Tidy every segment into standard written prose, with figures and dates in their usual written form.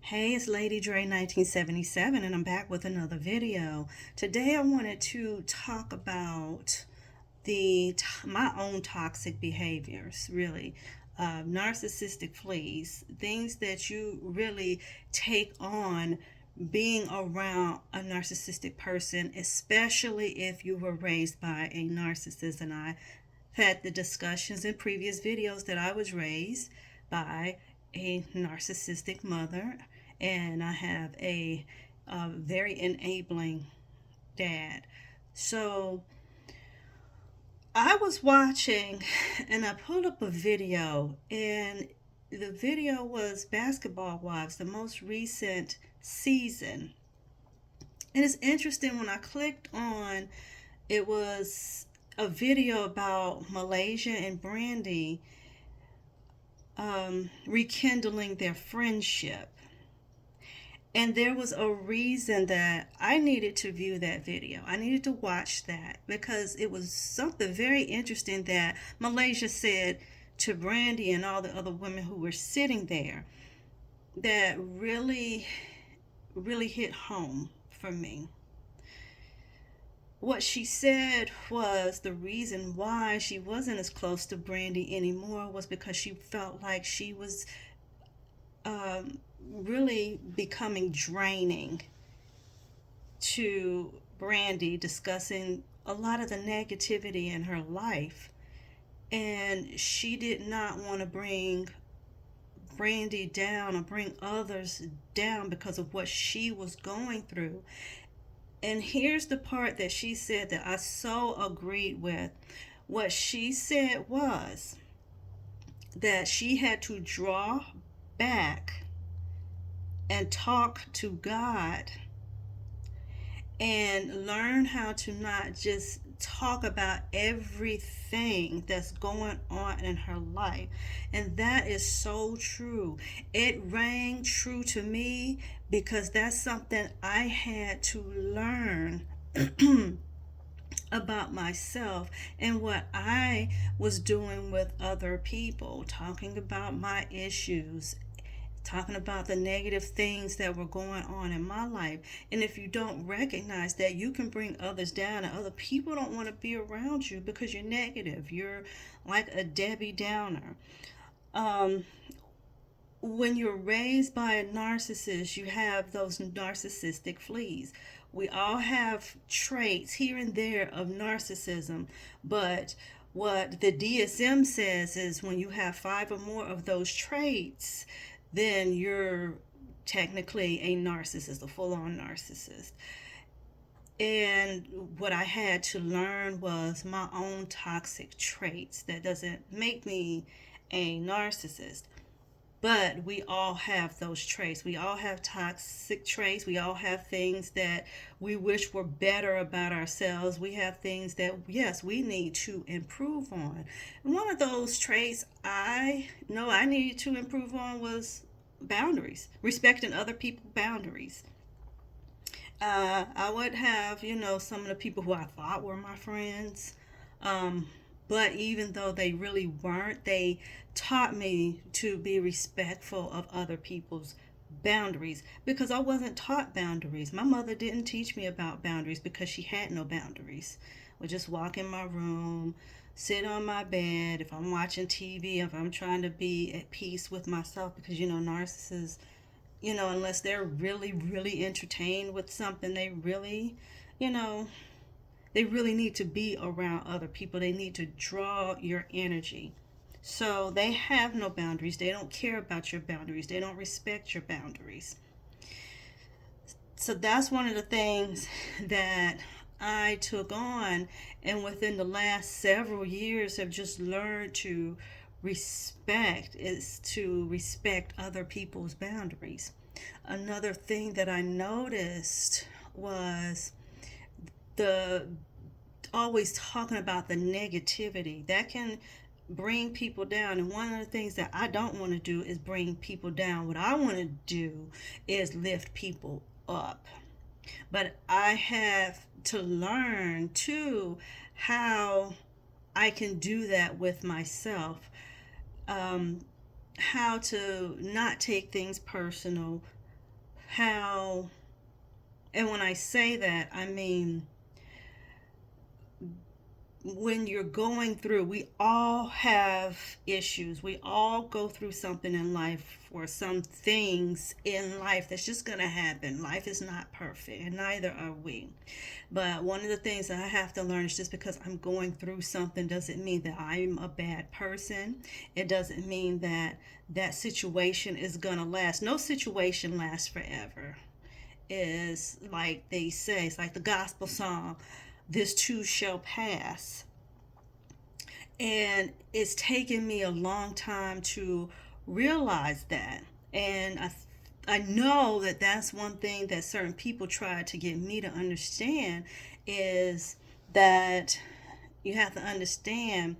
Hey, it's Lady Dre 1977, and I'm back with another video. Today I wanted to talk about my own toxic behaviors, really. Narcissistic fleas, things that you really take on being around a narcissistic person, especially if you were raised by a narcissist. And I had the discussions in previous videos that I was raised by a narcissistic mother, and I have a very enabling dad. So I was watching and I pulled up a video, and the video was Basketball Wives, the most recent season. And it's interesting when I clicked on it was a video about Malaysia and Brandy rekindling their friendship. And there was a reason that I needed to view that video. I needed to watch that because it was something very interesting that Malaysia said to Brandy and all the other women who were sitting there that really, really hit home for me. What she said was the reason why she wasn't as close to Brandy anymore was because she felt like she was really becoming draining to Brandy, discussing a lot of the negativity in her life. And she did not want to bring Brandy down or bring others down because of what she was going through. And here's the part that she said that I so agreed with. What she said was that she had to draw back and talk to God and learn how to not just talk about everything that's going on in her life. And that is so true. It rang true to me because that's something I had to learn about myself and what I was doing with other people, talking about my issues, talking about the negative things that were going on in my life. And if you don't recognize that, you can bring others down, and other people don't want to be around you because you're negative. You're like a Debbie Downer. When you're raised by a narcissist, you have those narcissistic fleas. We all have traits here and there of narcissism, but what the DSM says is when you have 5 or more of those traits, then you're technically a narcissist, a full-on narcissist. And what I had to learn was my own toxic traits. That doesn't make me a narcissist, but we all have those traits. We all have toxic traits. We all have things that we wish were better about ourselves. We have things that, yes, we need to improve on. And one of those traits I know I needed to improve on was boundaries, respecting other people's boundaries. I would have, some of the people who I thought were my friends, but even though they really weren't, they taught me to be respectful of other people's boundaries because I wasn't taught boundaries. My mother didn't teach me about boundaries because she had no boundaries. I would just walk in my room, sit on my bed, if I'm watching TV, if I'm trying to be at peace with myself, because narcissists, unless they're really, really entertained with something, they really, you know, they really need to be around other people. They need to draw your energy. So they have no boundaries. They don't care about your boundaries. They don't respect your boundaries. So that's one of the things that I took on, and within the last several years have just learned to respect other people's boundaries. Another thing that I noticed was the always talking about the negativity that can bring people down. And one of the things that I don't want to do is bring people down. What I want to do is lift people up. But I have to learn too how I can do that with myself. How to not take things personal, how, and when I say that, I mean, when you're going through, we all have issues. We all go through something in life, or some things in life that's just going to happen. Life is not perfect, and neither are we. But one of the things that I have to learn is, just because I'm going through something doesn't mean that I'm a bad person. It doesn't mean that that situation is going to last. No situation lasts forever. Is like they say, it's like the gospel song, this too shall pass. And it's taken me a long time to realize that. And I know that that's one thing that certain people try to get me to understand, is that you have to understand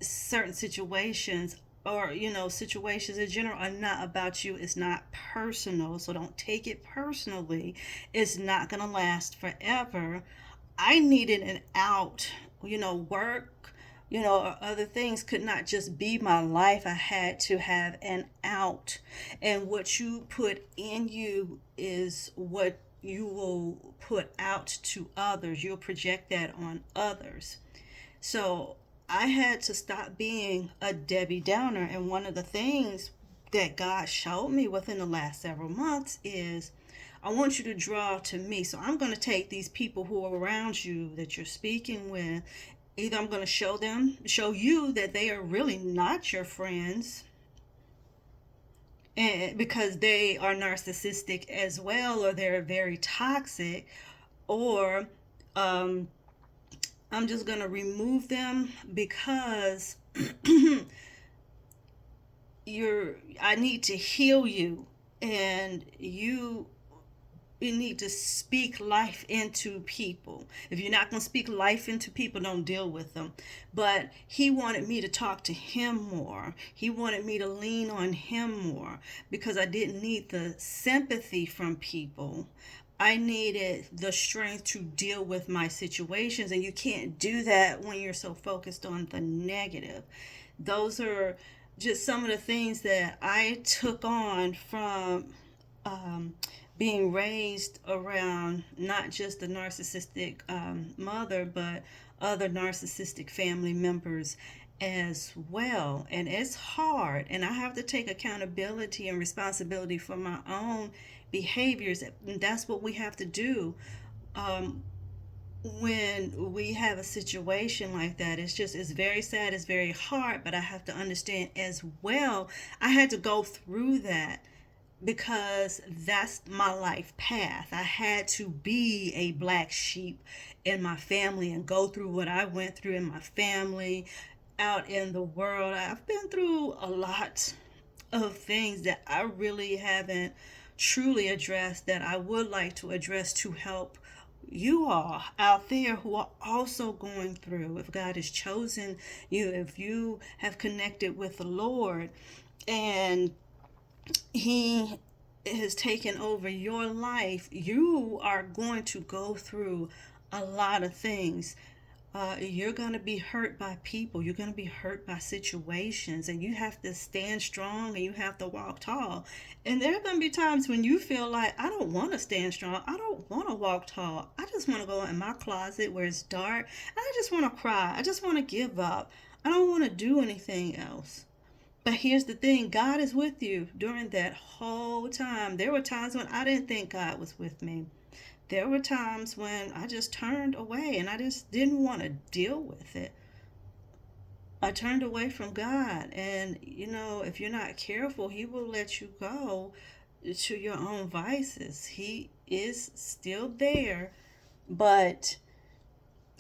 certain situations, or situations in general, are not about you. It's not personal, so don't take it personally. It's not going to last forever. I needed an out. Work, or other things could not just be my life. I had to have an out. And what you put in you is what you will put out to others. You'll project that on others. So I had to stop being a Debbie Downer. And one of the things that God showed me within the last several months is, I want you to draw to me. So I'm going to take these people who are around you that you're speaking with. Either I'm going to show you that they are really not your friends, and because they are narcissistic as well, or they're very toxic, or I'm just going to remove them because I need to heal you, and you need to speak life into people. If you're not going to speak life into people, don't deal with them. But he wanted me to talk to him more. He wanted me to lean on him more, because I didn't need the sympathy from people. I needed the strength to deal with my situations, and you can't do that when you're so focused on the negative. Those are just some of the things that I took on from being raised around not just the narcissistic mother, but other narcissistic family members as well. And it's hard, and I have to take accountability and responsibility for my own behaviors. And that's what we have to do. When we have a situation like that, it's very sad, it's very hard, but I have to understand as well, I had to go through that because that's my life path. I had to be a black sheep in my family and go through what I went through in my family, out in the world. I've been through a lot of things that I really haven't truly addressed, that I would like to address to help you all out there who are also going through. If God has chosen you, if you have connected with the Lord, and he has taken over your life, you are going to go through a lot of things. You're going to be hurt by people. You're going to be hurt by situations, and you have to stand strong, and you have to walk tall. And there are going to be times when you feel like, I don't want to stand strong. I don't want to walk tall. I just want to go in my closet where it's dark, and I just want to cry. I just want to give up. I don't want to do anything else. But here's the thing, God is with you during that whole time. There were times when I didn't think God was with me. There were times when I just turned away and I just didn't want to deal with it. I turned away from God. And, if you're not careful, he will let you go to your own vices. He is still there. But,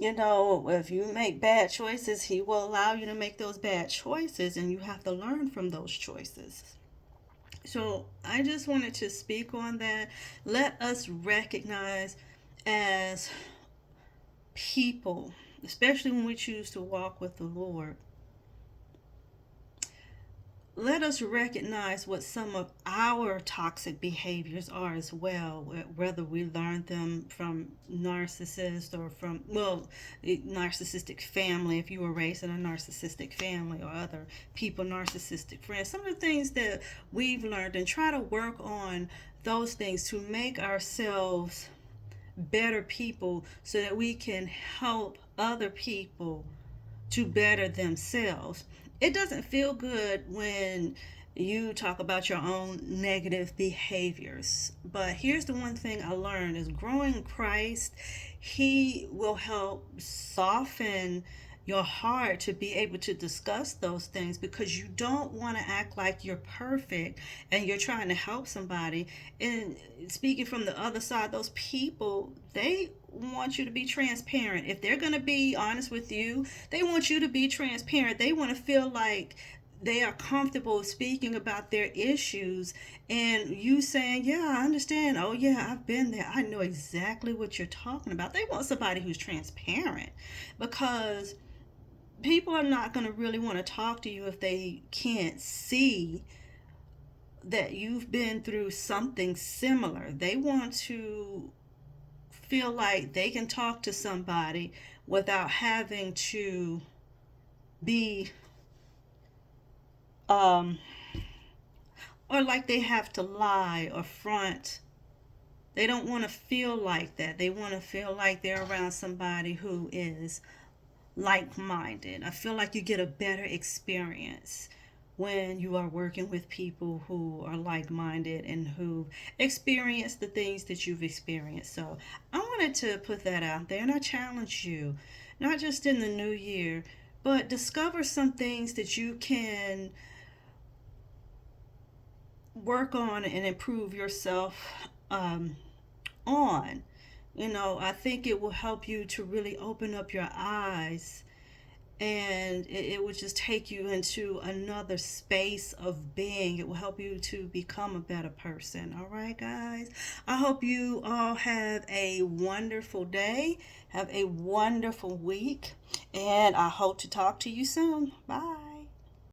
if you make bad choices, he will allow you to make those bad choices, and you have to learn from those choices. So I just wanted to speak on that. Let us recognize as people, especially when we choose to walk with the Lord, let us recognize what some of our toxic behaviors are as well, whether we learned them from narcissists or from, well, narcissistic family, if you were raised in a narcissistic family, or other people, narcissistic friends. Some of the things that we've learned, and try to work on those things to make ourselves better people so that we can help other people to better themselves. It doesn't feel good when you talk about your own negative behaviors. But here's the one thing I learned is growing in Christ, He will help soften your heart to be able to discuss those things, because you don't want to act like you're perfect and you're trying to help somebody. And speaking from the other side, those people, they want you to be transparent. If they're going to be honest with you, they want you to be transparent. They want to feel like they are comfortable speaking about their issues, and you saying, yeah, I understand, oh yeah, I've been there, I know exactly what you're talking about. They want somebody who's transparent, because people are not going to really want to talk to you if they can't see that you've been through something similar. They want to feel like they can talk to somebody without having to be or like they have to lie or front. They don't want to feel like that. They want to feel like they're around somebody who is like-minded. I feel like you get a better experience when you are working with people who are like-minded and who experience the things that you've experienced. So I wanted to put that out there, and I challenge you, not just in the new year, but discover some things that you can work on and improve yourself on. I think it will help you to really open up your eyes, and it will just take you into another space of being. It will help you to become a better person. All right, guys? I hope you all have a wonderful day. Have a wonderful week, and I hope to talk to you soon. Bye.